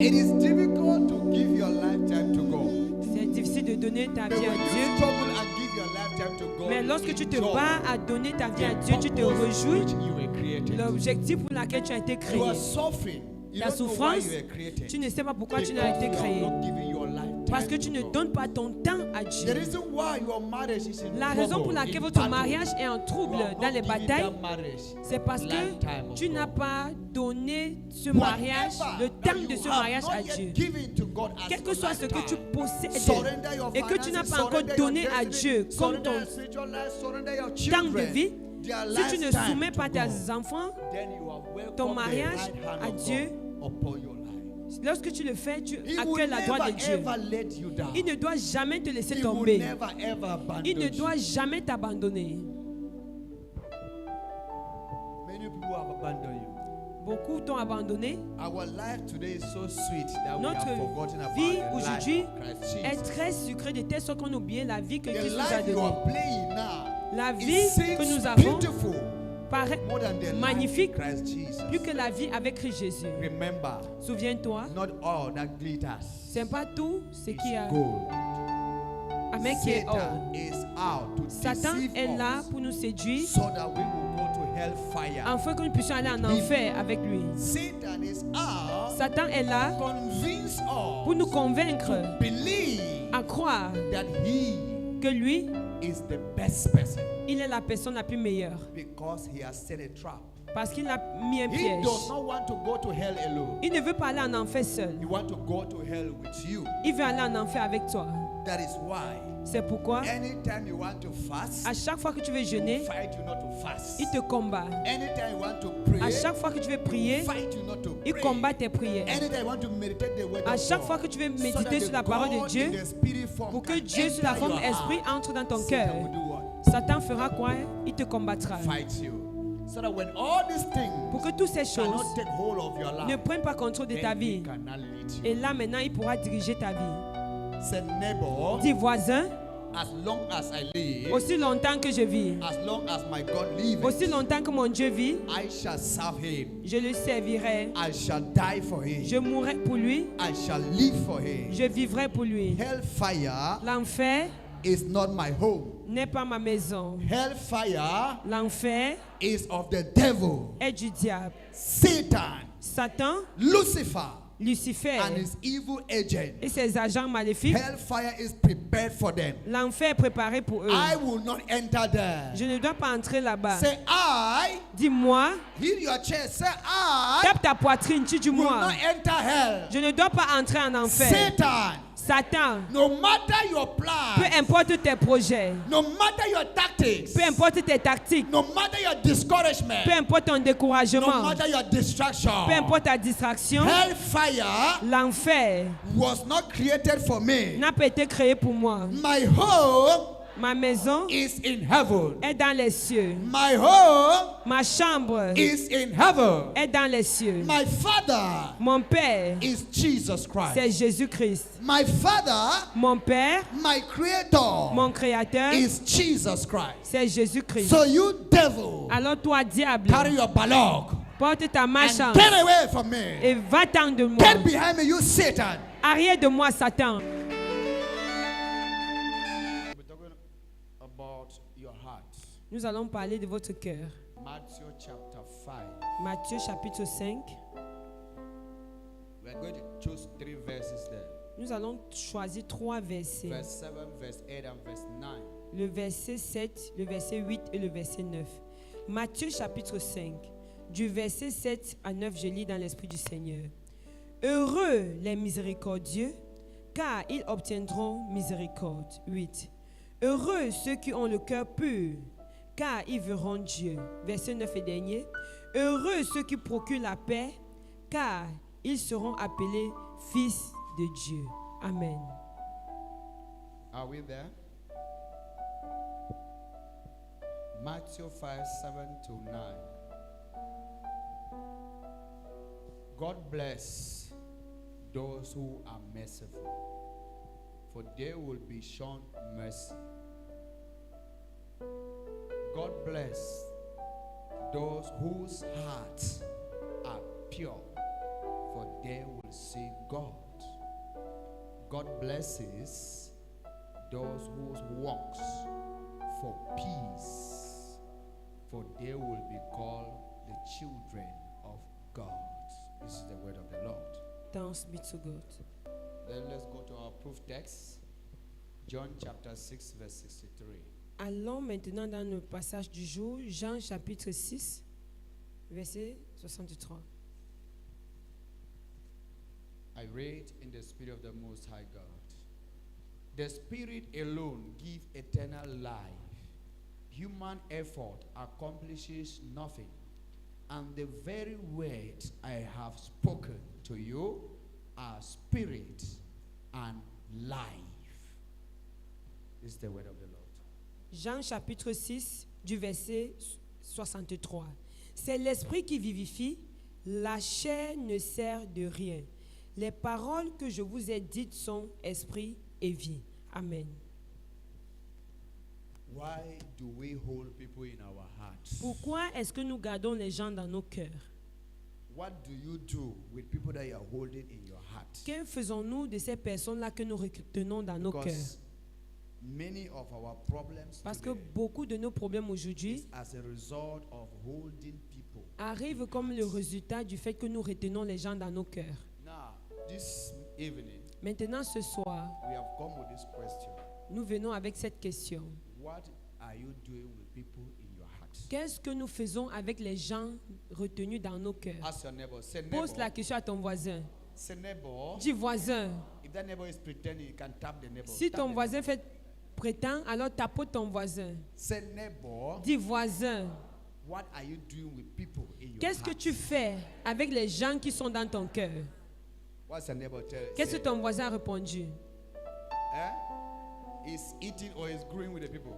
It is difficult to give your lifetime to God. C'est difficile de donner ta But vie à when you Dieu. struggle and give your lifetime to God, Mais lorsque tu te enjoy bats à donner ta vie à the Dieu, tu te purpose réjouis which you were created. l'objectif pour lequel tu as été You créé. are suffering. You Ta don't know why souffrance, you were created. tu ne sais pas pourquoi tu Because n'as été you are créé. not giving your lifetime Parce que tu to ne God. donnes pas ton temps à The Dieu. reason why your marriage is in La raison pour trouble, laquelle in votre battle, mariage est en you trouble are dans not les giving batailles, that marriage c'est parce lifetime que of tu n'as God. pas donné ce mariage, Whatever le that temps you de ce have mariage not à yet Dieu. given to God as Quel que your soit ce que tu lifetime, possèdes surrender your et que tu n'as finances, pas encore surrender donné your à destiny, Dieu comme surrender ton your spiritual life, surrender your temps de children, vie, their si tu ne lifetime soumets to pas tes God, enfants, then you have welcomed ton the mariage right hand à of Dieu, God upon your life. lorsque tu le fais, tu He will accueilles la droite never de Dieu. ever let you down. Il ne doit jamais te laisser He will tomber. never ever abandon Il ne you. doit jamais t'abandonner. Many people have abandoned you. Beaucoup t'ont abandonné. Our life today is so sweet that we have Notre forgotten about vie the life aujourd'hui of Christ est Jesus. très sucrée de telle sorte qu'on oublie la vie que The Christ nous a life you donnée. are playing now, La it vie que seems nous avons beautiful paraît more than the magnifique, life of Christ Jesus. plus que la vie avec Christ Jésus. Remember, Souviens-toi, not all that glitters c'est pas tout ce qui is a gold. Amen qui est or. Satan is out to Satan deceive est là us pour nous séduire so that we will go to hellfire. afin que nous puissions aller en enfer avec lui. Satan is out Satan est là to convince pour nous us convaincre to believe à croire that he que lui, is the best person il est la personne la plus meilleure because he has set a trap. parce qu'il a mis un He piège. does not want to go to hell alone. Il ne veut pas aller en enfer seul. He wants to go to hell with you. Il veut aller en enfer avec toi. That is why C'est pourquoi, anytime you want to fast, à chaque fois que tu veux jeûner, fight you not to fast. il te combat. Anytime you want to pray, À chaque fois que tu veux prier, fight you not to il pray. combat tes prières. Anytime you want to meditate the word À of chaque God, fois que tu veux so méditer that sur la the parole de God Dieu, in the spirit form pour que can Dieu sur la enter forme your esprit heart, entre dans ton Satan cœur, will do what? Satan fera quoi? Il te combattra. Fight you. So that when all these things Pour que toutes ces choses cannot take hold of your ne life, prennent pas contrôle de ta then vie. he cannot lead you. Et là maintenant, il pourra diriger ta vie. Say, neighbor, Dis voisin, as long as I live, aussi longtemps que je vis, as long as my God lives, aussi longtemps que mon Dieu vit, I shall serve him. je le servirai. I shall die for him. Je mourrai pour lui, I shall live for him. je vivrai pour lui. Hellfire L'enfer is not my home. n'est pas ma maison. Hellfire L'enfer is of the devil, est du diable. Satan, Satan, Lucifer, Lucifer and his evil agent. et ses agents maléfiques, Hellfire is prepared for them. l'enfer est préparé pour eux. I will not enter there. Je ne dois pas entrer là-bas. Say I, Dis-moi, hit your chest. Say I tape ta poitrine, will dis-moi. not enter hell. Je ne dois pas entrer en enfer. Satan, Satan, no matter your peu plan, importe tes projets, no matter your tactics, peu importe tes tactiques, no matter your discouragement, peu importe ton no découragement, matter your distraction, peu importe ta distraction, hellfire l'enfer was not created for me. n'a pas été créé pour moi. My home Ma maison is in heaven. est dans les cieux. My home Ma chambre is in heaven. est dans les cieux. My father Mon Père, is Jesus Christ. c'est Jésus-Christ. My father, Mon Père, my creator, mon Créateur, is Jesus Christ. c'est Jésus-Christ. So you devil, Alors toi, diable, carry your balog porte ta malchance and get away from me. et va-t'en de moi. Get behind me, you Satan. Arrière de moi, Satan. We're talking about your heart. Nous allons parler de votre cœur. Matthew chapter 5. Matthieu chapitre 5. We're going to choose 3 verses there. Nous allons choisir 3 versets. Verse 7, verse 8, and verse 9. Le verset 7, le verset 8 et le verset 9. Matthieu chapitre 5. Du verset 7 à 9, je lis dans l'Esprit du Seigneur. Heureux les miséricordieux, car ils obtiendront miséricorde. 8. Heureux ceux qui ont le cœur pur, car ils verront Dieu. Verset 9 et dernier. Heureux ceux qui procurent la paix, car ils seront appelés fils de Dieu. Amen. Are we there? Matthew 5, 7 to 9. God bless those who are merciful, for they will be shown mercy. God bless those whose hearts are pure, for they will see God. God blesses those whose walks for peace, for they will be called the children of God. This is the word of the Lord. Thanks be to God. Then let's go to our proof text. John chapter 6 verse 63. Allons maintenant dans le passage du jour, Jean chapitre 6, verset 63. I read in the spirit of the Most High God. The Spirit alone gives eternal life. Human effort accomplishes nothing. And the very words I have spoken to you are spirit and life. This is the word of the Lord. Jean chapitre 6 du verset 63. C'est l'esprit qui vivifie, la chair ne sert de rien. Les paroles que je vous ai dites sont esprit et vie. Amen. Why do we hold people in our hearts? Pourquoi est-ce que nous gardons les gens dans nos cœurs? What do you do with people that you are holding in your heart? Que faisons-nous de ces personnes-là que nous retenons dans nos cœurs? Because many of our problems Parce que today beaucoup de nos problèmes aujourd'hui is as a result of holding people. arrivent comme le résultat du fait que nous retenons les gens dans nos cœurs. Now, this evening, Maintenant, ce soir, we have come with this question. nous venons avec cette question. What are you doing with people in your heart? Qu'est-ce que nous faisons avec les gens retenus dans nos cœurs? Ask your neighbor. Say Pose la neighbor. question à ton voisin. Say neighbor. Dis voisin. If that neighbor is pretending, you can tap the neighbor. Si Tap ton the voisin fait prétend, alors tapote ton voisin. neighbor. Say neighbor. Dis voisin. What are you doing with people in your Qu'est-ce que heart? tu fais avec les gens qui sont dans ton cœur? What's your neighbor tell? Qu'est-ce Say, que ton voisin a répondu? Is eating or is growing with the people?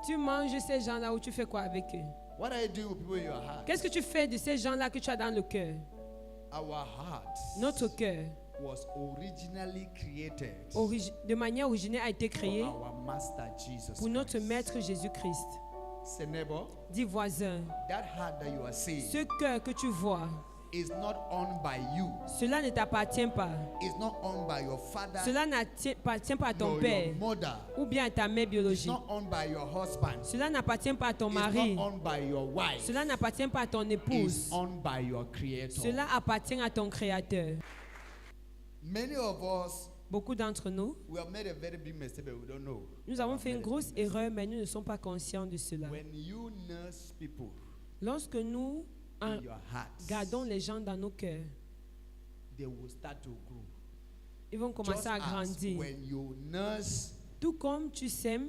Tu manges ces gens-là ou tu fais quoi avec eux? What are you doing with people in your heart? Qu'est-ce que tu fais de ces gens-là que tu as dans le cœur? Our hearts Notre cœur, was originally created de manière originelle, a été for créé our Master Jesus pour notre Christ. Maître Jésus-Christ. Say neighbor, Dis voisin, that heart that you are seeing ce cœur que tu vois, is not owned by you. cela ne t'appartient pas. It's not owned by your father Cela n'appartient pas à ton nor père your mother. ou bien à ta mère It's biologique. not owned by your husband. Cela n'appartient pas à ton It's mari. not owned by your wife. Cela n'appartient pas à ton It's épouse. owned by your creator. Cela appartient à ton Créateur. Many of us, Beaucoup d'entre nous, we have made a very big mistake, but we don't know. nous avons fait une Made a grosse big mistake. erreur, mais nous ne sommes pas conscients de cela. When you nurse people Lorsque nous in your hearts, gardons les gens dans nos cœurs, they will start to grow. ils vont commencer Just à as grandir. when you nurse Tout comme tu sèmes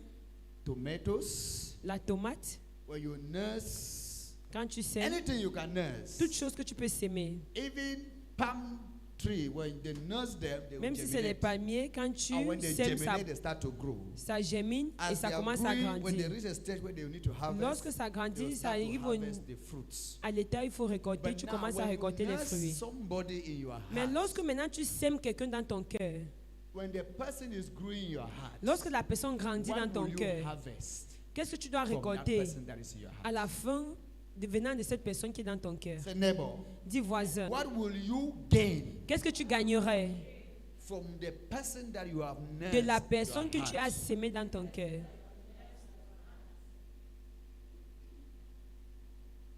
tomatoes, la tomate, when you nurse quand tu sèmes, anything you can nurse, toute chose que tu peux s'aimer, even palm tree, when they nurse them, they will même si c'est les germinate. palmiers, quand tu And when they sèmes, germinate, they start to grow. ça germine et As ça they are commence à growing, when they grandir. reach a stage where they need to harvest, Lorsque ça they will grandit, ça start to arrive harvest the fruits. à l'état, il faut récolter, But tu now, commences à when you récolter les nurse fruits. somebody in your Mais heart, lorsque maintenant tu sèmes quelqu'un dans ton cœur, when the person is growing in your heart, lorsque la personne grandit dans what ton will you cœur, harvest qu'est-ce que tu dois from that récolter person that is in your à heart? la fin venant de cette personne qui est dans ton cœur? Say, neighbor, Dis voisin, what will you gain qu'est-ce que tu gagnerais from the person that you have nursed de la in personne your que tu as heart? sémée dans ton cœur?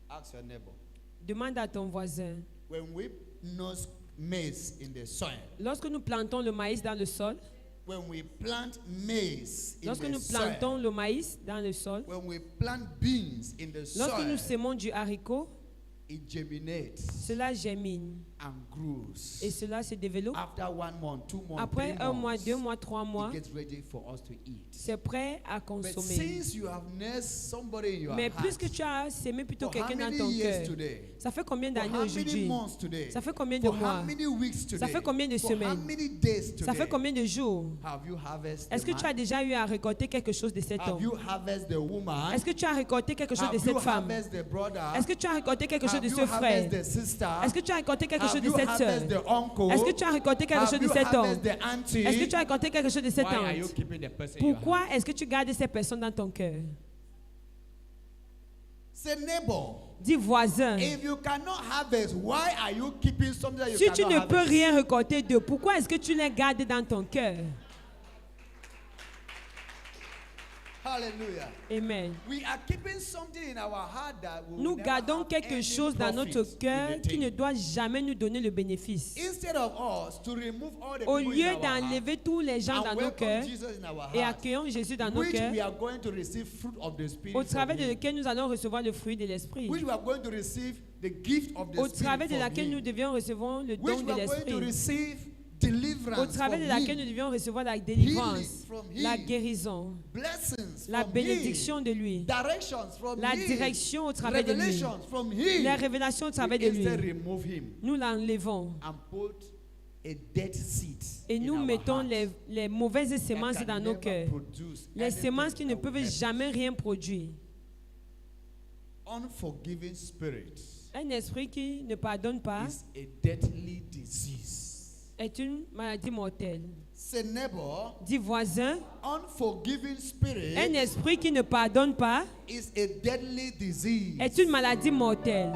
Ask your neighbor. Demande à ton voisin. When we nurse maize in the soil, Lorsque nous plantons le maïs dans le sol, when we plant maize in lorsque the nous soil, plantons le maïs dans le sol, when we plant beans in the lorsque nous soil, sémons du haricot, it germinates cela germine and grows. et cela se développe. After 1 month, 2 months, Après 3 un mois, months, 2 mois, 3 mois, it gets ready for us to eat. c'est prêt à But consommer. since you have nursed somebody in your Mais heart, puisque tu as sémé plutôt for how quelqu'un dans many ton years cœur, today? ça fait combien For d'années how many aujourd'hui? months today? Ça fait combien de For how mois? many weeks today? Ça fait combien de For how semaines? many days Ça fait today? combien de jours? Have you harvested Est-ce que the tu as man? déjà eu à récolter quelque chose de cet Have you homme? harvested the woman? Est-ce que tu as récolté quelque chose Have de you cette femme? harvested the brother? Est-ce que tu as récolté quelque chose Have de you ce frère? harvested the sister? Est-ce que tu as récolté quelque chose Have de you cette sœur? harvested the uncle? Est-ce que tu as récolté quelque Have chose de you cet homme? harvested the auntie? Est-ce que tu as récolté quelque chose de cette Why are you tante? keeping the person in your heart? Pourquoi est-ce que tu gardes ces personnes dans ton cœur? Say neighbor. Dis voisin. If you cannot harvest, why are you keeping something that you Si tu cannot ne peux harvest? rien récolter d'eux, pourquoi est-ce que tu les gardes dans ton cœur? Hallelujah. Amen. We are keeping something in our heart that will Nous never gardons have quelque any chose dans notre profit cœur in the qui ne thing. doit jamais nous donner le bénéfice. Instead of us to remove all the Au people lieu in our heart d'enlever tous les gens dans and nos welcome cœurs Jesus in our et heart, accueillons Jésus dans nos which we cœurs, are going to receive fruit of the Spirit au from travers de him, lequel nous allons recevoir le fruit de l'Esprit, which we are going to receive the gift of the au Spirit travers de from laquelle nous him, devions recevoir le which don we de are going to l'Esprit, receive deliverance au travers de from laquelle him, nous devions recevoir la délivrance, from la him, guérison, blessings la from bénédiction him, de lui, directions from la him, direction au travers de lui, revelations from him. la révélation au travers de We instead lui. remove him Nous l'enlevons and put a dead seed et in nous our mettons hearts les mauvaises that semences can dans nos never cœurs, produce les anything semences qui ne that will peuvent help. jamais rien produire. Unforgiving spirit Un esprit qui ne pardonne pas is a deadly disease. est une maladie mortelle. Say neighbor, Dis voisin, unforgiving spirit un esprit qui ne pardonne pas is a deadly disease. est une maladie mortelle.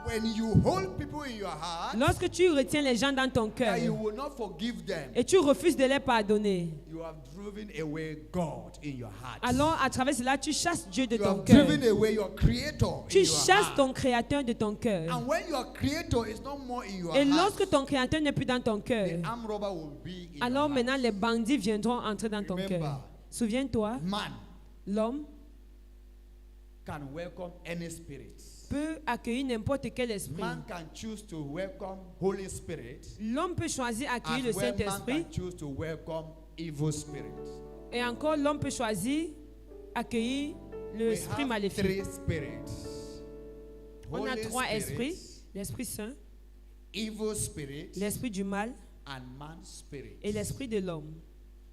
When you hold people in your heart Lorsque tu retiens les gens dans ton cœur that you will not forgive them, et tu refuses de les pardonner, you have driven away God in your heart. alors à travers cela, tu chasses Dieu de You ton have cœur. driven away your creator Tu in your chasses heart. ton créateur de ton cœur. And when your creator is not more in your Et heart, lorsque ton créateur n'est plus dans ton the cœur, armed robber will be in alors your maintenant heart. les bandits viendront entrer dans ton Remember, cœur. Souviens-toi, Man l'homme can welcome any spirit. peut accueillir n'importe quel esprit. Man can choose to welcome Holy Spirit, L'homme peut choisir accueillir le as well man Saint-Esprit. can choose to welcome evil spirit. Et encore, l'homme peut choisir accueillir We l'esprit have maléfique. three spirits. On a Holy trois Spirit, esprits, l'Esprit Saint, evil spirit, l'Esprit du mal and man spirit. et l'Esprit de l'homme.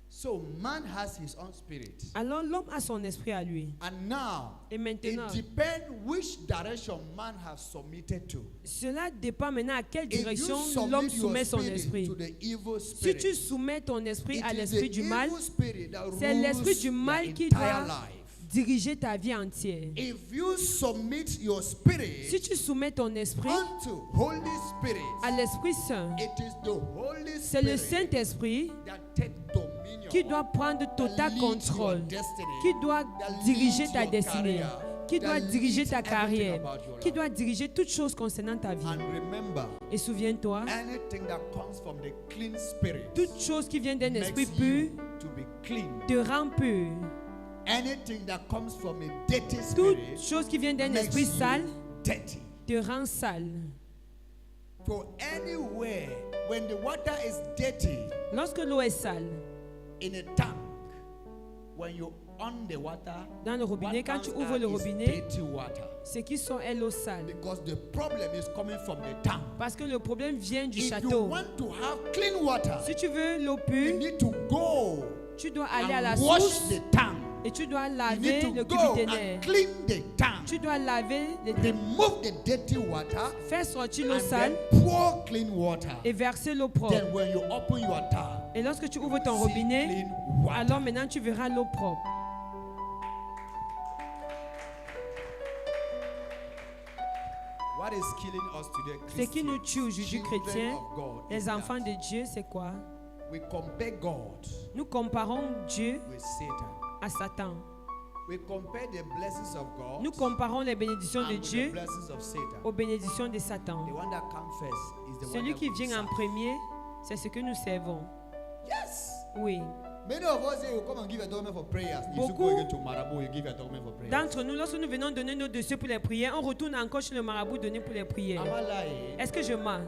So man has his own spirit. Alors l'homme a son esprit à lui. And now, Et maintenant, it depends which direction man has submitted to. cela dépend maintenant à quelle If you direction submit l'homme your soumet son spirit esprit. to the evil Si spirit, tu soumets ton esprit it à is l'esprit the du mal, evil spirit that c'est l'esprit rules du your mal qui entire doit life. diriger ta vie entière. If you submit your spirit Si tu soumets ton esprit unto Holy Spirit, à l'Esprit Saint, it is the Holy c'est le Spirit Saint-Esprit that take dominion, qui doit prendre total that leads your contrôle, destiny, qui doit that diriger leads ta your destinée, career, qui doit that diriger leads ta everything carrière, about your qui life. doit diriger toutes choses concernant ta vie. And remember, Et souviens-toi, anything that comes from the clean spirit toute chose qui vient d'un makes esprit pur you to be clean. te rend pur. Anything that comes from a dirty Toute spirit chose qui vient d'un makes esprit you sale dirty. te rend sale. For anywhere, when the water is dirty Lorsque l'eau est sale, in a tank, when you on the water, dans le robinet, what quand tu comes ouvres out le is robinet, dirty water. ce qui sort est l'eau sale. Because the problem is coming from the tank. Parce que le problème vient du If you château. want to have clean water, Si tu veux l'eau you pure, need to go tu dois aller à la and wash source the tank. et tu dois You laver need le to go cubiténaire. and clean the tank. Tu dois laver les Remove the dirty water faire sortir l'eau and sale then pour clean water. et verser l'eau propre. Then when you open your tap, Et lorsque tu ouvres ton see robinet, clean water. alors maintenant tu verras l'eau propre. What is killing us today, Ce qui nous tue aujourd'hui, children chrétiens, of God, is les that enfants de Dieu, c'est quoi? we compare God Nous comparons Dieu with Satan. à Satan. We compare the blessings of God Nous comparons les bénédictions and de with the Dieu blessings of Satan. aux bénédictions de Satan. The one that comes first is the Celui one qui that we vient en serve. premier, c'est ce que nous servons. Yes. Oui. Many of us say you come and give a document for prayers. You should Beaucoup go again to Marabout, you give a document for prayers. D'entre nous, lorsque nous venons donner nos dossiers pour les prières, on retourne encore chez le marabout donner pour les prières. Am I lying? Est-ce que je mens?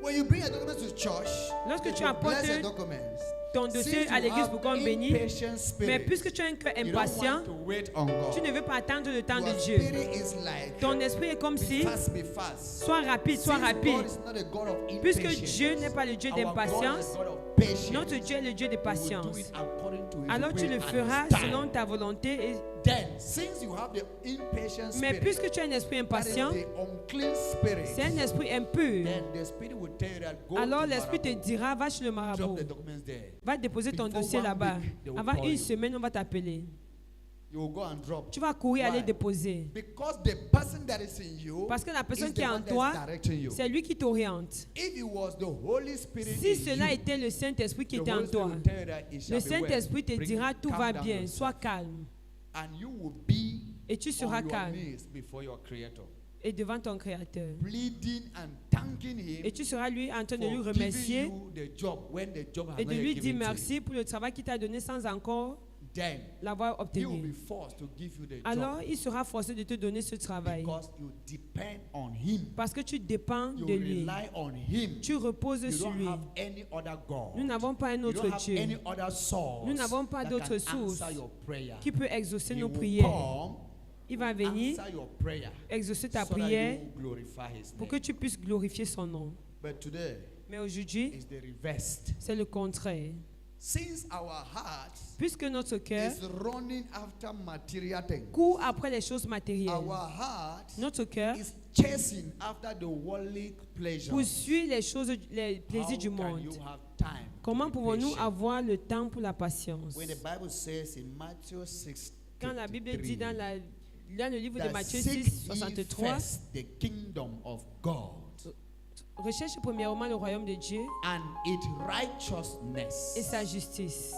When you bring a document to church, Lorsque they tu should apportes bless the documents. ton dossier Since à you l'église have pour qu'on bénisse, impatient spirit, mais puisque tu as un cœur you don't impatient, want to wait on God. tu ne veux pas attendre le temps Your de Dieu. spirit is like, Ton esprit est comme be si, fast. sois rapide, sois Since rapide. God is not a God of Puisque impatience, Dieu n'est pas le Dieu our God is d'impatience, a God of patience. notre Dieu est le Dieu de He will do patience. it according to his Alors tu will le and feras his time. selon ta volonté. Then, since you have the impatient Mais spirit, puisque tu as un esprit that is impatient, the unclean spirit, c'est un esprit impur. then the spirit will tell you that go Alors to l'esprit te Marabout, dira, va chez le marabout. drop the documents there. Va déposer ton Before dossier one là-bas. week, they will Avant call une you. semaine, on va t'appeler. You will go and drop. Tu vas courir aller Why? déposer. Because the person that is in you Parce que la personne is qui the est en one that's toi, directing you. c'est lui qui t'oriente. If it was the Holy Spirit Si in cela you, était le Saint-Esprit qui the était en Holy Spirit toi, will tell you that it shall le be well. Saint-Esprit te Bring- dira tout calm va down bien, yourself. sois calme. And you will be Et tu on seras your calme knees before your Creator, et devant ton Créateur. pleading and thanking Him Et tu seras lui en train de lui for remercier giving you the job when the job has et not de yet lui dire given to you. merci pour le travail qu'il t'a donné sans encore Then l'avoir He will be obtenu. forced to give you the Alors, job il sera forcé de te donner ce travail because you depend on Him. parce que tu dépends You de lui. rely on Him. Tu reposes You sur don't lui. have any other God. Nous n'avons pas un You autre don't have Dieu any other source Nous n'avons pas that d'autre can source answer your prayer. qui peut exaucer He nos will prières. come, Il va venir answer your prayer exaucer ta so that prière you will glorify His pour que name. tu puisses glorifier son nom. But today Mais aujourd'hui, is the reverse. c'est le contraire. Since our hearts Puisque notre cœur is running after material things, court après les choses matérielles, our heart notre cœur is chasing after the worldly pleasures. poursuit les choses, les plaisirs du How can monde. you have time to Comment be pouvons-nous patient? avoir le temps pour la patience? When the Bible says in Matthew 6, Quand la Bible dit dans le livre de that Matthieu seek 6, ye 63, first the kingdom of God recherche premièrement le royaume de Dieu and its righteousness, et sa justice.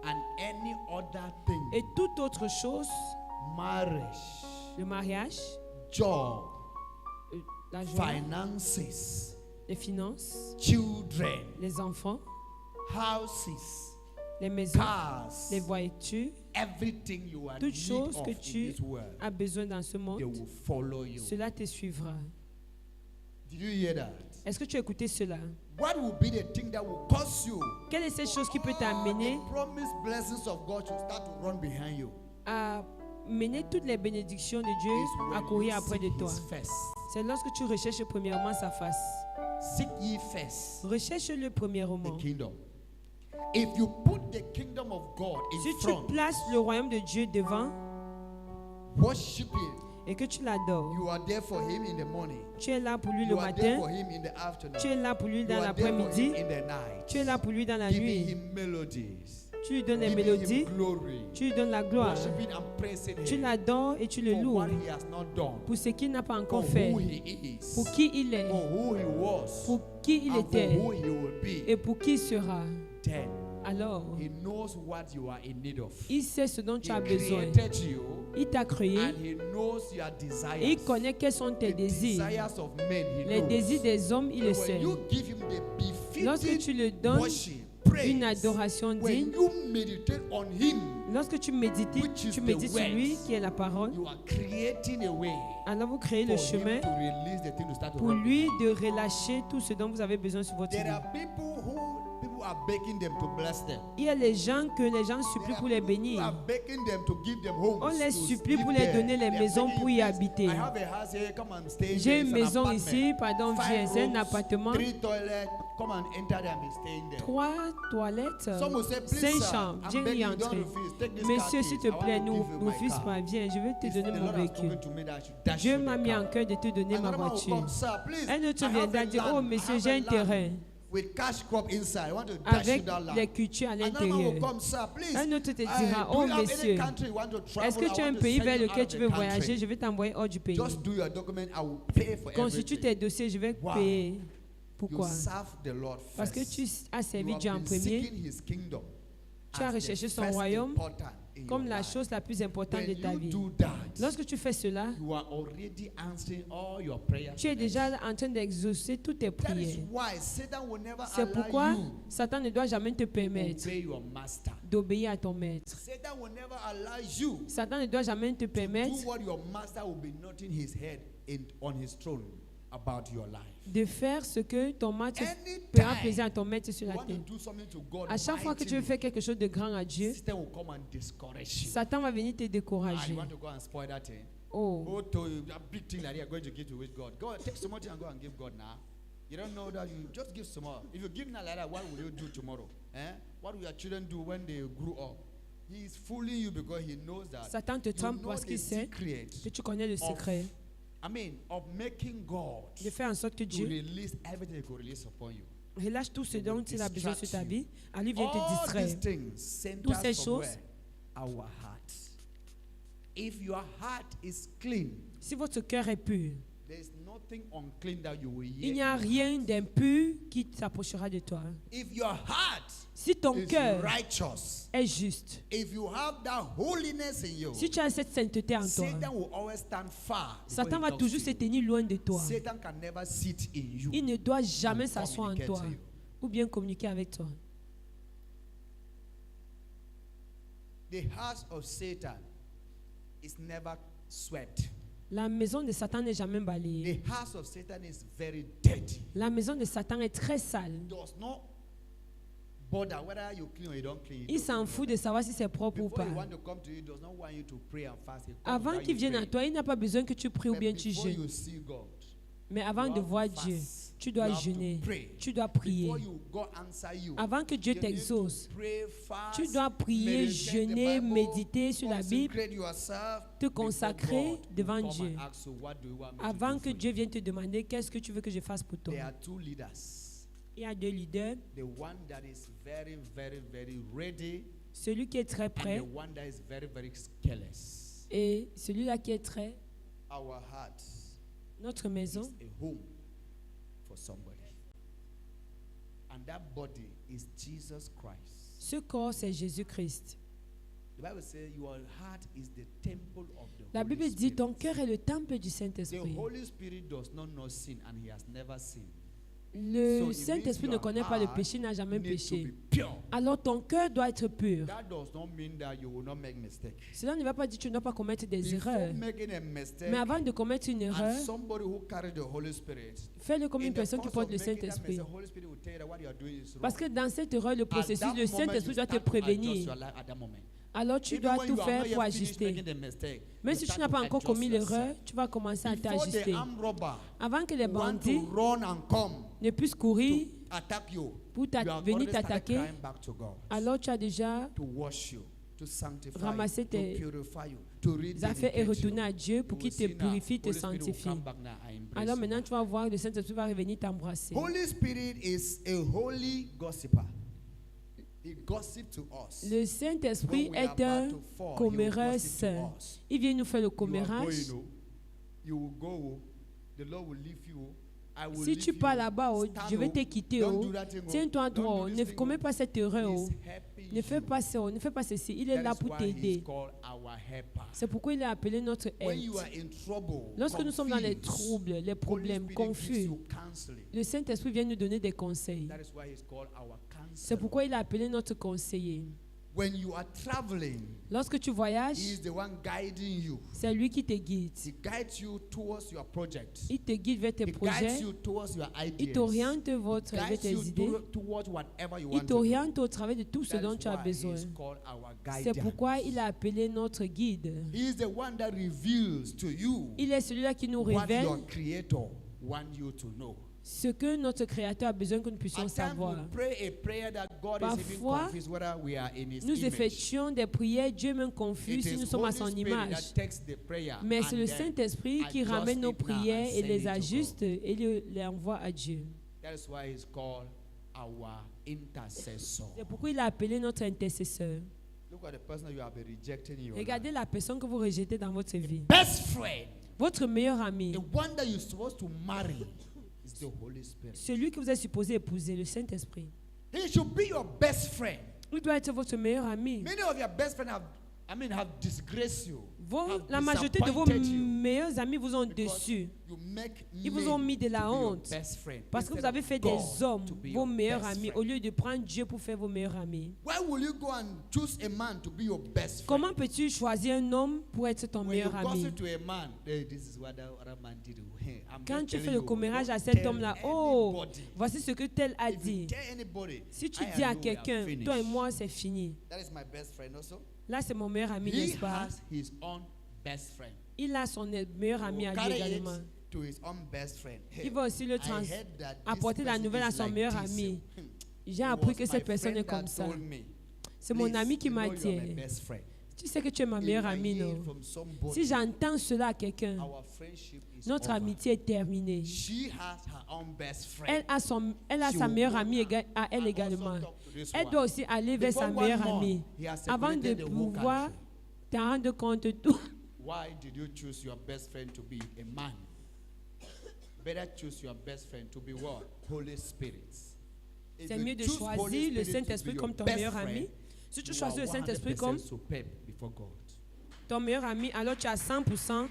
and any other thing, Et toute autre chose, marriage, le mariage, job, la joie, finances, les finances, children, les enfants, houses, les maisons, cars, les voitures, everything you are toutes need choses of que in tu this world, as besoin dans ce they monde, will follow you. cela te suivra. Did you hear that? Est-ce que tu as écouté cela? What will be the thing that will cause you? Quelle est cette chose qui peut all t'amener the promised blessings of God to start to run behind you. à mener toutes les bénédictions de Dieu Is à when courir you après de seek toi? His face. C'est lorsque tu recherches premièrement sa face. Seek ye first Recherche-le the premièrement. kingdom. If you put the kingdom of God in Si tu front, places le royaume de Dieu devant worship Him. et que tu l'adores, You are there for Him in the morning. tu es là pour lui le You are there matin, for Him in the afternoon. tu es là pour lui You dans are there for l'après-midi, Him in the night. tu es là pour lui dans la Giving nuit. Him melodies. Tu lui donnes les Giving mélodies, Him glory. tu lui donnes la gloire. Worshiping and praising Tu Him l'adores et tu le for loues what He has not done. pour ce qu'il n'a pas For encore who fait, He is. pour qui il est, For who He was. pour qui il And for était who He will be. et pour qui il sera. Then Alors, He knows what you are in need of. il sait ce dont tu He as besoin. created you Il t'a créé and He knows your et desires. il connaît quels sont tes The désirs. desires of men, He Les knows. désirs des hommes, il le So sait. when you give Him the Lorsque tu befitting le donnes worship, praise, une adoration when digne, you meditate on Him, lorsque tu médites which is sur the lui, words, qui est la parole, you are creating a way alors vous créez for le chemin Him to release the thing to start to pour run. lui de relâcher tout ce dont vous avez besoin sur votre There vie. are people are begging them to bless them. Il y a les gens que les gens supplient There are pour les people who bénir. are begging them to give them homes On les to supplie live pour les there. donner les They are maisons begging pour y you, habiter. I have a house here, come and stay in J'ai there. une It's an maison apartment. ici, pardon, 5 viens, c'est un rooms, appartement, 3 toilets, come and enter there and be staying there. 3 toilettes, Some will say, please, 5 sir, chambres. I'm Viens begging y you, don't entrer. refuse. Take this Monsieur, car s'il keys. te I want plaît, to ne give you my refuse car. pas. Viens, je vais te If donner the mon Lord has véhicule. spoken to me that I should dash Dieu you m'a the mis car. en cœur de te donner ma Another man will voiture. come, sir, please, Un autre I have viendra a dire, land. oh I monsieur, have j'ai a un land terrain with cash crop inside. I want to dash you avec that land. les cultures à Another man l'intérieur. will come, sir, please. Un autre te dira, do oh you have any monsieur, country you want to travel? est-ce que tu as I un want to pays send vers you lequel out tu of veux the voyager? country. Je vais t'envoyer hors du pays. Just do your document. I will pay for Constitue everything. tes dossiers, je vais Wow. payer. You Pourquoi? serve the Lord Parce que first. tu as servi You have Dieu en been premier. seeking His kingdom Tu as as the recherché son first royaume important in comme your la life. chose la plus importante de When ta you vie. do that, Lorsque tu fais cela, you are already answering all your prayers. tu es déjà en train d'exaucer toutes tes That is prières. why Satan will never C'est pourquoi allow you Satan ne doit jamais te to permettre obey your master. d'obéir à ton maître. Satan will never allow you Satan ne doit jamais te to permettre do what your master will be nodding his head on his throne about your life. de faire ce que ton maître fera plaisir à Anytime ton maître sur you la want to terre. do something to God, À chaque fois que tu veux mightily, faire quelque chose de grand à Dieu, Satan will come and discourage you. Satan va venir te Ah, décourager. you want to go and spoil that thing? Oh, Go to that big thing that you are going to give to which God. Go take some more thing and go and give God now. You don't know that you just give some more. If you give now like that, what will you do tomorrow? What will your children do when they grew up? He is fooling you because he knows that Satan te you trompe know parce the qu'il sait secret que tu connais le secret of making God de faire en sorte que to Dieu release everything he could release upon you. relâche tout ce He dont will il a besoin sur ta distract vie. À lui vient te All these distraire. things centers Toutes ces from choses where? Our hearts. If your heart is clean, Si votre cœur est pur, there is nothing unclean that you will il n'y hear. a rien d'impur qui s'approchera de toi. If your heart Si ton is cœur righteous, est juste, if you have that holiness in you, si tu as cette sainteté en toi, Satan will always stand far. before Satan he va talks toujours to se you. tenir loin de toi. Satan can never sit in you. Il ne doit jamais and s'asseoir en communicate toi to you. ou bien communiquer avec toi. The house of Satan is never swept. La maison de Satan n'est jamais balayée. The house of Satan is very dirty. La maison de Satan est très sale. Does not bother whether you clean or you don't clean. Il s'en fout de savoir si c'est propre ou Before pas. he want to come to you, he does not want you to pray and fast. He comes Avant without qu'il you vienne à praying. toi, il n'a pas besoin que tu pries ou But bien tu before jeûnes. you see God, Mais avant you de have voir to Dieu, fast. tu dois You have to jeûner. pray. Tu dois prier. Before you God answer you, Avant que Dieu you need to t'exauce, pray, fast, tu dois prier, meditate the jeûner, Bible, méditer sur la Bible, consecrate yourself te before consacrer God devant will come Dieu. and ask you, what do you want me to avant do que for Dieu you? vienne te demander qu'est-ce que tu veux que je fasse pour toi. There are two leaders. Il y a deux leaders, The one that is very, very, very ready, celui qui est très and prêt the one that is very, very careless. et celui-là qui est très, Our heart notre is maison, a home for somebody. And that body is Jesus Christ. ce corps c'est Jésus-Christ. The Bible says your heart is the temple of the La Holy Bible dit Spirit. ton cœur est le temple du The Saint-Esprit. Holy Spirit does not know sin and he has never sinned. Le So it Saint-Esprit means ne connaît pas le your péché, n'a jamais heart needs to péché. be pure. Alors ton cœur doit être pur. That does not mean that you will not make mistakes. Cela ne va pas dire que tu ne dois pas commettre des Before erreurs. making a mistake, Mais avant de commettre une erreur, and somebody who carries the Holy Spirit, fais-le comme in une the personne qui course porte of le making that Saint-Esprit. mistake, the Holy Spirit will tell you that what you are doing is wrong. Parce que dans cette erreur, le At processus, that le moment, Saint-Esprit you doit te start to adjust prévenir. your life at that moment. Alors tu Even dois when tout you are faire not yet pour finished ajuster. making the mistake, Même you si tu start n'as to pas encore adjust commis yourself. l'erreur, tu vas commencer à Before the t'ajuster. armed robber Avant que les want bandits to run and come ne puissent courir to attack you, pour you have venir already started t'attaquer, crying back to God alors tu as déjà to wash you, to sanctify ramasser you, tes to purify you, to affaires et rededicate retourner you. à Dieu pour You qu'il will te see now, purifie, te Holy Spirit will sanctifie. come back now and embrace Alors you maintenant back. tu vas voir, le Saint-Esprit va revenir t'embrasser. Holy Spirit is a holy gossiper. He gossips to us. Le Saint-Esprit When we are est un about to fall, he will comméreur gossip to saint. us. Il vient nous faire le You are commérage. going, you will go, the Lord will leave you. I will Si leave tu pars you. là-bas, oh, Stand je vais up. te quitter. Don't Oh. do that thing, oh. Tiens-toi Don't droit. do Ne this thing, commets oh. pas cette erreur. He's Oh. helping Ne fais you. pas ça. Oh. Ne fais pas ceci. Il est That là is pour why t'aider. he's called our helper. C'est pourquoi il est appelé notre When aide. you are in trouble, Lorsque nous sommes dans les confused, troubles, les Holy problèmes, Spirit gives confus, you counseling. le Saint-Esprit vient nous donner des conseils. That is why he's called our C'est counselor. pourquoi il est appelé notre conseiller. When you are traveling, Lorsque tu he voyages, is the one guiding you. c'est lui qui te guide. He guides you towards your project. Il te guide vers tes He guides projets. you towards your Il ideas. t'oriente vers Guides tes you idées. towards whatever you Il want to do. t'oriente au travers de tout ce That dont is tu as why besoin. he is called our C'est guidance. pourquoi il a appelé notre guide. He is the one that reveals to you Il est celui-là qui nous what révèle your creator wants you to know. ce que notre Créateur a besoin que nous puissions At times we savoir. pray a prayer that God is even Parfois, confused whether we are in His Nous image. effectuons des prières, Dieu même confus It si is nous sommes à Holy son Spirit image. that takes the prayer Mais c'est and le then Saint-Esprit qui adjusts ramène nos it now and prières et send les it to ajuste et les envoie à Dieu. That is why He's called our intercessor. C'est pourquoi il a appelé notre intercesseur. Look at the person that you have been rejecting in your Regardez life. la personne que vous rejetez dans votre vie. Best friend, Votre meilleur ami, the one that you're supposed to marry, is the Holy Spirit. celui que vous êtes supposé épouser, le Saint-Esprit. He should be your best friend. Il doit être votre meilleur ami. Many of your best friends have disgraced you. La majorité de vos disappointed you meilleurs amis vous ont because déçus. You make Ils vous ont mis de la men to be your honte. best friend Parce que vous instead avez of fait God des hommes, to be vos your meilleurs best amis, friend. au lieu de prendre Dieu pour faire vos meilleurs amis. Why will you go and choose a man to be your best friend? Comment peux-tu choisir un homme pour être ton When you meilleur ami? gossip to a man, hey, this is what that other man did. Hey, I'm Quand just tu telling fais le you, commérage don't à cet tell homme-là, oh, anybody. voici ce que tel a If you dit. tell anybody, Si tu I dis and à you, we are quelqu'un, finished. toi et moi, c'est fini. That is my best friend also. Là, c'est mon meilleur ami, He n'est-ce pas? has his own best friend. Il a son meilleur He ami will à lui carry it également. to his own best friend. Hey, Il va aussi le I heard that this apporter la person nouvelle à is son like meilleur this. ami. Hmm. J'ai It appris was que my cette personne friend est comme that ça. told me, C'est mon "Please, ami qui you m'a know you are my dit, best friend." tu sais que tu es ma meilleure If I amie, hear non? from somebody, Si j'entends cela à quelqu'un, our friendship is notre over. amitié est terminée. She has her own best friend. Elle a She sa will meilleure go amie now à elle and also également. talk to this Elle one. doit aussi aller vers Before sa one meilleure month, amie he has avant de separated the whole pouvoir country. te rendre compte why did you choose your best friend to be a man? Better choose your best friend to be what? Holy Spirit. If C'est you mieux de choose choisir Holy le Spirit to Saint-Esprit be comme your ton best meilleur friend, ami. Si tu you choisis le are Saint-Esprit 100% comme superb before God. ton meilleur ami, alors tu as 100%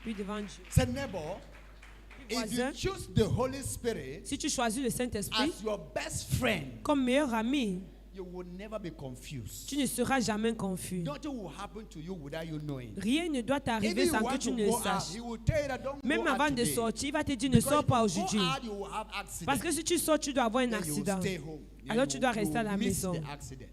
puis devant Dieu. Say, neighbor, if you Voisin, choose the Holy Spirit si tu choisis le Saint-Esprit as your best friend, comme meilleur ami, you will never be confused. tu ne seras jamais confus. Nothing will happen to you without you knowing. Rien ne doit If t'arriver you sans que want tu to ne le go out, saches. he will tell you that don't Même go avant out de today. sortir, il va te dire ne Because sors if pas you go aujourd'hui. out, you will have accident. Parce que si tu sors, tu dois avoir un Then you will accident. stay home. Then Alors tu you- dois you rester à la will miss maison. the accident.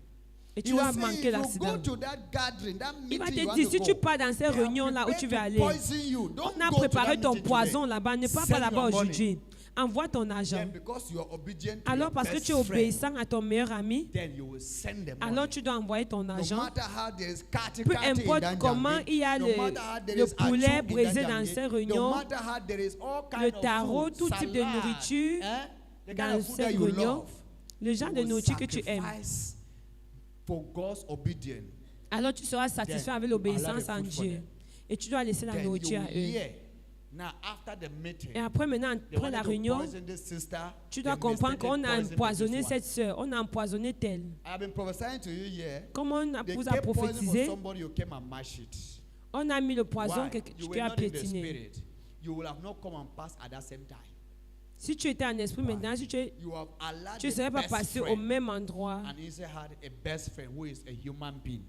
Et tu He will vas say, manquer if you go l'accident. to that gathering, that Il va meeting you te want dire, to si go, tu pars dans ces they are réunions-là où tu prepared veux to aller, poison you. Don't on a go to préparé that ton meeting poison today. là-bas. Ne pars Send pas là-bas your money. aujourd'hui. Envoie ton argent. Then because you are obedient to Alors your parce que best tu es friend, obéissant à ton meilleur ami, then you will send them alors money. tu dois envoyer ton No argent. matter how there is kati Peu kati in importe that comment jange, il y a no le- matter how there le is achu poulet in braisé that dans jange, ces no réunions, matter how there is all le kind tarot, of tout food, type de salad, nourriture the kind dans of food ces that you réunions, love, le genre you de will nourriture que tu aimes. sacrifice for God's obedience. Alors tu seras satisfait Then avec you allow l'obéissance the en food for Dieu. them. Et tu dois laisser la Then you nourriture à will eux. hear. Now after the meeting, Et après, maintenant, they après la wanted to réunion, poison this sister, tu they dois comprendre mistakenly qu'on a poisoned empoisonné this one. cette sœur, on a empoisonné telle. I have been prophesying to you here. Comme on They vous a kept poison for prophétisé, somebody, you came and mash it. on a mis le poison Why? que You tu were as not in the piétiné. spirit. You will have not come and pass at that same time. Si tu étais en esprit Why? maintenant, si You have allowed tu ne the serais pas best passé au friend même endroit. and instead had a best friend who is a human being.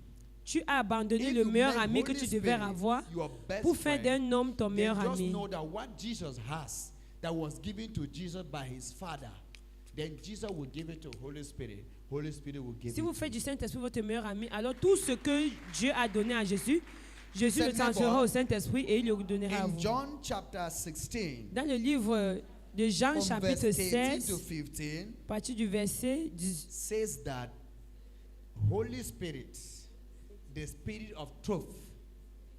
Tu as abandonné If le you meilleur make ami que Holy tu devais Spirit avoir your best pour faire friend, d'un homme ton then meilleur just ami. know that what Jesus has that was given to Jesus by his Father, then Jesus will give it to Holy Spirit. Holy Spirit will give Si it vous to faites you. du Saint-Esprit votre meilleur ami, alors tout ce que Dieu a donné à Jésus, Jésus le transférera au Saint-Esprit et il le donnera à In vous. John chapter 16, Dans le livre de Jean, from chapitre verse 18 16, to 15, à partir du verset 10, says that Holy Spirit, the Spirit of truth,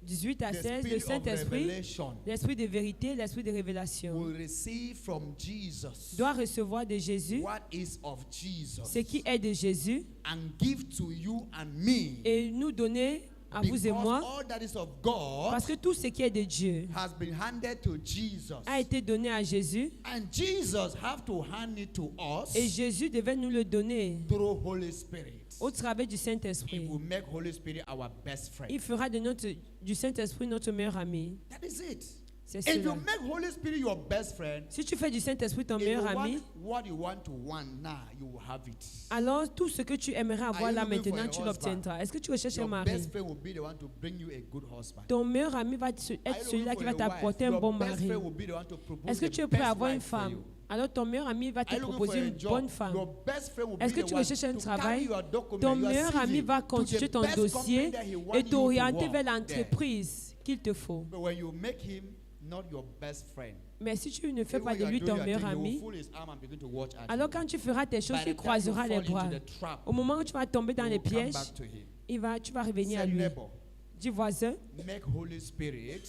18 à the 16, le Spirit of Saint-Esprit, revelation, l'Esprit de vérité, l'Esprit de révélation, will receive from Jesus doit recevoir de Jésus what is of Jesus ce qui est de Jésus and give to you and me, et nous donner à vous et because moi, all that is of God parce que tout ce qui est de Dieu has been handed to Jesus, a été donné à Jésus and Jesus have to hand it to us et Jésus devait nous le donner through Holy Spirit. au travers du It Saint-Esprit. will make Holy Spirit our best friend. Il fera du Saint-Esprit notre meilleur ami. That is it. C'est If you cela. make Holy Spirit your best friend, Si tu fais du Saint-Esprit ton if you meilleur want ami, what you want to want now, you will have it. alors tout ce que tu aimerais avoir you là looking for maintenant, a tu husband? l'obtiendras. Est-ce que tu recherches un Your mari? best friend will be the one to bring you a good husband. Ton meilleur ami va Are être you celui-là looking qui for va a t'apporter un wife? bon Your best mari. friend will be the one to propose Est-ce que the tu es prêt best à avoir une wife for femme? you. Alors ton meilleur ami va te Are you looking proposer for a une job? bonne femme. Your best friend will Est-ce be que the tu one recherches un to travail? carry your document, Ton your meilleur CV ami va to the constituer ton best dossier company that he want et you to t'orienter work vers there. l'entreprise qu'il te faut. But when you make him not your best friend, Mais si tu ne fais even pas when de you lui are doing ton your meilleur thing, he will ami, fold his arm and begin to watch at alors you. quand tu feras tes choses, By tu the time croiseras you les fall into bras. the trap, Au moment où tu vas tomber dans you les will come pièges, back to him. tu vas revenir à Say, lui. neighbor, Dis voisin, make Holy Spirit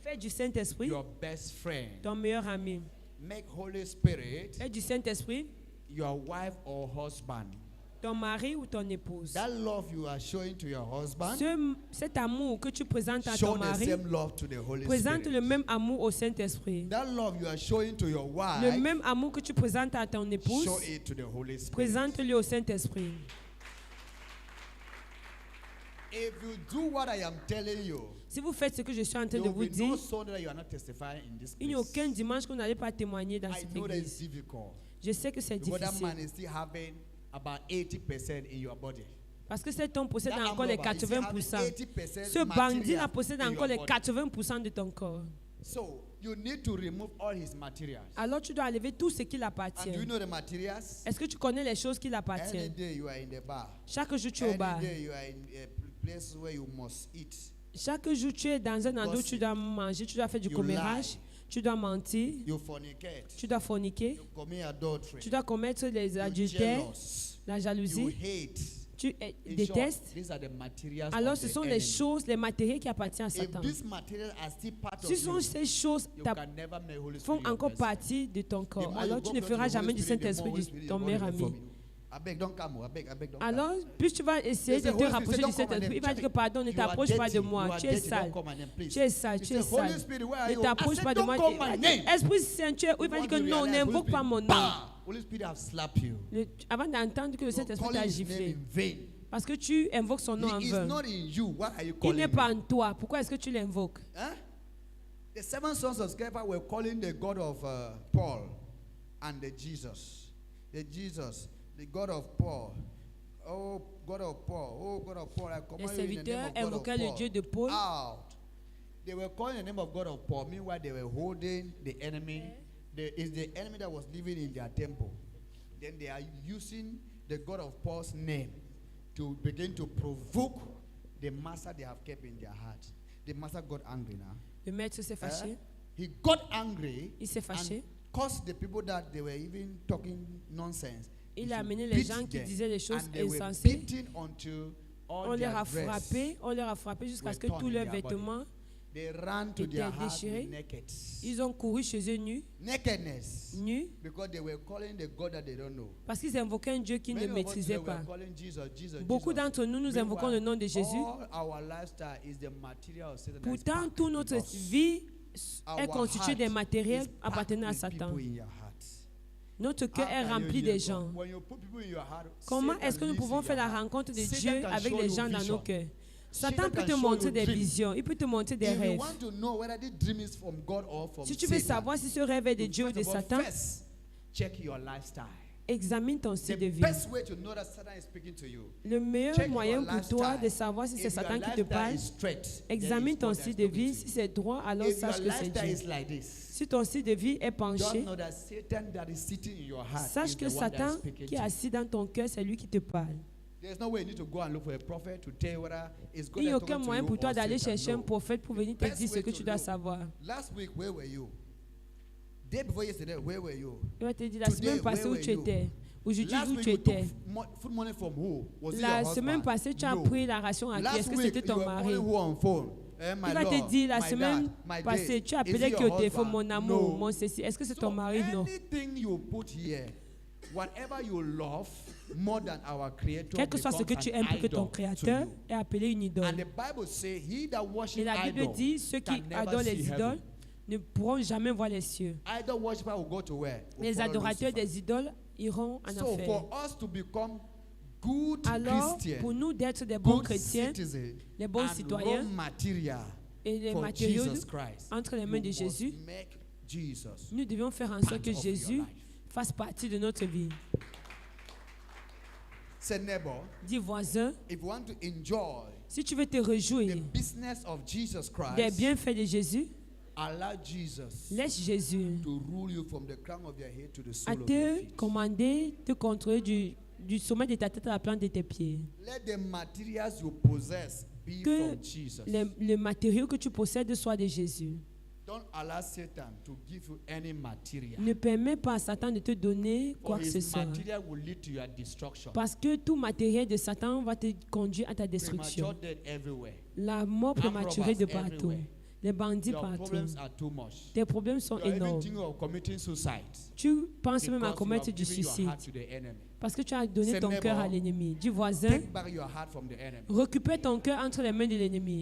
fais du Saint-Esprit your best friend. ton meilleur ami. Make Holy Spirit Fais du Saint-Esprit your wife or husband. ton mari ou ton épouse. That love you are showing to your husband, Cet amour que tu présentes à show ton the mari, same love to the Holy présente Spirit. le même amour au Saint-Esprit. That love you are showing to your Le wife, même amour que tu présentes à ton épouse, show it to the Holy Spirit. présente-le au Saint-Esprit. If you do what I am telling you, Si vous faites ce que je suis en train there de will vous be no dire, Sunday that you are not testifying in this il n'y a place. aucun dimanche qu'on n'allait pas témoigner dans I cette know that it's église. difficult. Je sais que c'est Because that difficile. man is still having about 80% in your body. Parce que cet homme possède That encore les arm robber is still having 80%. 80% Ce bandit material là possède in encore your les body. 80% de ton corps. So you need to remove all his materials. Alors tu dois enlever tout ce qui And l'appartient. do you know the materials? Est-ce que tu connais les choses qui Any l'appartiennent? day you are in the bar. Chaque jour tu es au bar. Any day you are in a place where you must eat. Chaque jour tu es dans un endroit où tu dois manger, tu dois faire du You commérage, lie. tu dois mentir, You fornicate. tu dois forniquer, You commit adultery. tu dois commettre les You're adultères, jealous. la You jalousie, hate. tu In détestes. short, these are the materials Alors of ce the sont les enemy. choses, les matériels qui appartiennent à If Satan. these materials are still part of Si sont you, ces choses you t'a- can never make Holy font Spirit your encore best friend. partie de ton The corps, more alors you tu go ne close to feras the jamais Holy du Spirit, the more Saint-Esprit Holy Spirit is ton running meilleur from ami. you. I beg, don't come. I beg, don't come. Alors, plus tu vas essayer de te rapprocher du Saint-Esprit, il va dire que pardon, ne t'approche pas de moi. Tu es sale. Tu es sale, tu es sale. Ne t'approche pas de moi. Esprit Saint, tu es où? Il va dire que non, n'invoque pas mon nom. Holy Spirit have slapped you. Avant d'entendre que le Saint-Esprit t'a giflé. Parce que tu invoques son nom en He is vain. not in you. Why are you Il calling n'est pas him? en toi. Pourquoi est-ce que tu l'invoques? Huh? The 7 sons of Sceva were calling the God of Paul and the Jesus. The God of Paul. Oh, God of Paul. Oh, God of Paul. I Les command you in the serviteurs name of God of invoquaient le Paul. Dieu de Paul. Out. They were calling the name of God of Paul. Meanwhile, they were holding the enemy. It's the enemy that was living in their temple. Then they are using the God of Paul's name to begin to provoke the master they have kept in their heart. The master got angry now. Le maître s'est fâché. He got angry Il s'est and fâché. caused the people that they were even talking nonsense. Il to a amené beat les gens qui them. disaient des choses And they were insensées. beaten until all On their leur a dress frappé, jusqu'à ce que were tous torn leurs in their body. vêtements, They ran to étaient their house déchirés. naked. ils ont couru chez eux nus, Nakedness. Because they were calling the God that they don't know. parce qu'ils invoquaient un Dieu qu'ils ne Many of us today maîtrisaient were pas. calling Jesus. Beaucoup d'entre nous, nous invoquons le nom de Jésus. All our lifestyle is the material of Satan. Pourtant, toute notre vie est constituée des matériels appartenant à Satan. Satan. Notre cœur est rempli de gens. Comment est-ce que nous pouvons faire la rencontre de Dieu avec les gens dans nos cœurs? Satan peut te montrer des visions, il peut te montrer des rêves. Si tu veux savoir si ce rêve est de Dieu ou de Satan, examine ton style de vie. Le meilleur moyen pour toi de savoir si c'est Satan qui te parle, examine ton style de vie. Si c'est droit, alors sache que c'est Dieu. Si ton style de vie est penché, sache que Satan qui est assis dans ton cœur, c'est lui qui te parle. Il n'y a aucun moyen pour toi d'aller chercher un prophète pour venir te dire ce que tu dois savoir. Il va te dire la semaine passée où tu étais. Aujourd'hui où tu étais. La semaine passée, tu as pris la ration à qui? Est-ce que c'était ton mari? Il va te dire la semaine passée, tu as appelé qui au téléphone, mon amour, mon ceci. Est-ce que c'est ton mari? Non. Quel que soit ce que tu aimes plus que ton Créateur est appelé une idole. Et la Bible dit, ceux qui adorent les idoles ne pourront jamais voir les cieux. Les adorateurs des idoles iront en enfer. Alors, pour nous d'être des bons chrétiens, les bons citoyens et les matériaux entre les mains de Jésus, nous devons faire en sorte que Jésus fasse partie de notre vie. Dis voisin, si tu veux te réjouir des bienfaits de Jésus, laisse Jésus à te commander, te contrôler du sommet de ta tête à la plante de tes pieds. Que les matériaux que tu possèdes soient de Jésus. Ne permets pas à Satan de te donner quoi que ce soit. Parce que tout matériel de Satan va te conduire à ta destruction. La mort prématurée de partout. Les bandits partout. Tes problèmes sont énormes. Tu penses même à commettre du suicide. Parce que tu as donné ton cœur à l'ennemi. Dis voisin, récupère ton cœur entre les mains de l'ennemi.